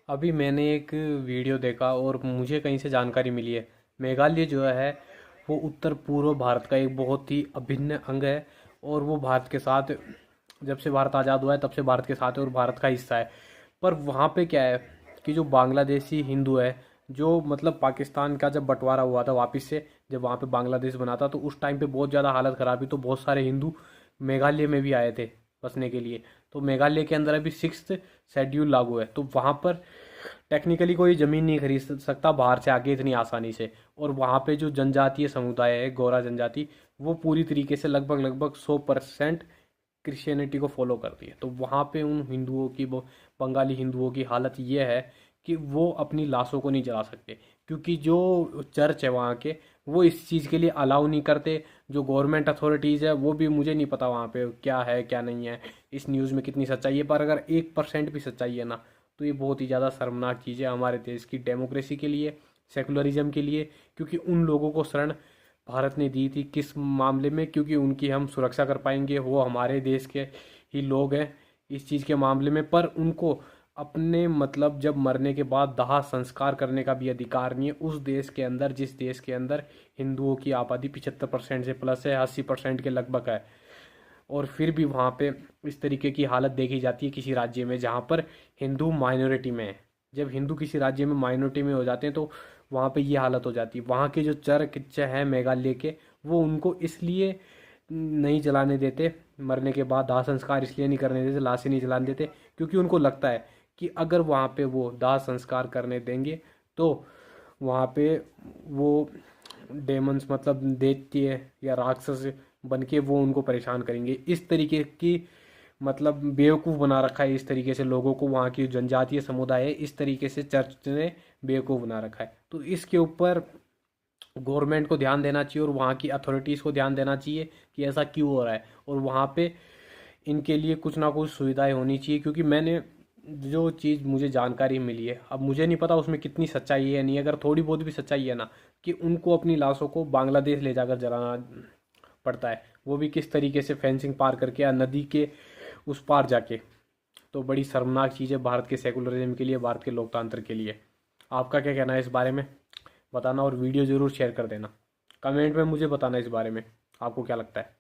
अभी मैंने एक वीडियो देखा और मुझे कहीं से जानकारी मिली है। मेघालय जो है वो उत्तर पूर्व भारत का एक बहुत ही अभिन्न अंग है। और वो भारत के साथ, जब से भारत आज़ाद हुआ है तब से भारत के साथ है और भारत का हिस्सा है। पर वहाँ पे क्या है कि जो बांग्लादेशी हिंदू है, जो मतलब पाकिस्तान का जब बंटवारा हुआ था वापस से, जब वहाँ पे बांग्लादेश बना था तो उस टाइम पे बहुत ज़्यादा हालत ख़राब हुई, तो बहुत सारे हिंदू मेघालय में भी आए थे बसने के लिए। तो मेघालय के अंदर अभी 6th शेड्यूल लागू है, तो वहाँ पर टेक्निकली कोई ज़मीन नहीं खरीद सकता बाहर से आके इतनी आसानी से। और वहाँ पे जो जनजातीय समुदाय है, गोरा जनजाति, वो पूरी तरीके से लगभग लगभग 100% क्रिश्चियनिटी को फॉलो करती है। तो वहाँ पे उन हिंदुओं की, वो बंगाली हिंदुओं की हालत ये है कि वो अपनी लाशों को नहीं जला सकते, क्योंकि जो चर्च है वहाँ के, वो इस चीज़ के लिए अलाउ नहीं करते। जो गवर्नमेंट अथॉरिटीज़ है वो भी, मुझे नहीं पता वहाँ पे क्या है क्या नहीं है, इस न्यूज़ में कितनी सच्चाई है, पर अगर 1% भी सच्चाई है ना, तो ये बहुत ही ज़्यादा शर्मनाक चीज़ है हमारे देश की डेमोक्रेसी के लिए, सेकुलरिज्म के लिए। क्योंकि उन लोगों को शरण भारत ने दी थी किस मामले में? क्योंकि उनकी हम सुरक्षा कर पाएंगे, वो हमारे देश के ही लोग हैं इस चीज़ के मामले में। पर उनको अपने मतलब जब मरने के बाद दाह संस्कार करने का भी अधिकार नहीं है उस देश के अंदर, जिस देश के अंदर हिंदुओं की आबादी 75% से प्लस है, 80% के लगभग है। और फिर भी वहाँ पे इस तरीके की हालत देखी जाती है किसी राज्य में जहाँ पर हिंदू माइनॉरिटी में है। जब हिंदू किसी राज्य में माइनॉरिटी में हो जाते हैं तो वहाँ पे ये हालत हो जाती है। वहाँ के जो चर हैं मेघालय के, वो उनको इसलिए नहीं जलाने देते, मरने के बाद दाह संस्कार इसलिए नहीं करने देते, लाशें नहीं जलाने देते, क्योंकि उनको लगता है कि अगर वहाँ पे वो दाह संस्कार करने देंगे तो वहाँ पे वो डेमंस मतलब दैत्य या राक्षस बन के वो उनको परेशान करेंगे। इस तरीके की मतलब बेवकूफ़ बना रखा है इस तरीके से लोगों को, वहाँ की जनजातीय समुदाय है इस तरीके से चर्च ने बेवकूफ़ बना रखा है। तो इसके ऊपर गवर्नमेंट को ध्यान देना चाहिए और वहाँ की अथॉरिटीज़ को ध्यान देना चाहिए कि ऐसा क्यों हो रहा है, और वहाँ पे इनके लिए कुछ ना कुछ सुविधाएं होनी चाहिए। क्योंकि मैंने जो चीज़ मुझे जानकारी मिली है, अब मुझे नहीं पता उसमें कितनी सच्चाई है या नहीं, अगर थोड़ी बहुत भी सच्चाई है ना, कि उनको अपनी लाशों को बांग्लादेश ले जाकर जलाना पड़ता है, वो भी किस तरीके से, फेंसिंग पार करके या नदी के उस पार जाके। तो बड़ी शर्मनाक चीज़ है भारत के सेकुलरिज्म के लिए, भारत के लोकतंत्र के लिए। आपका क्या कहना है इस बारे में बताना, और वीडियो ज़रूर शेयर कर देना। कमेंट में मुझे बताना इस बारे में आपको क्या लगता है।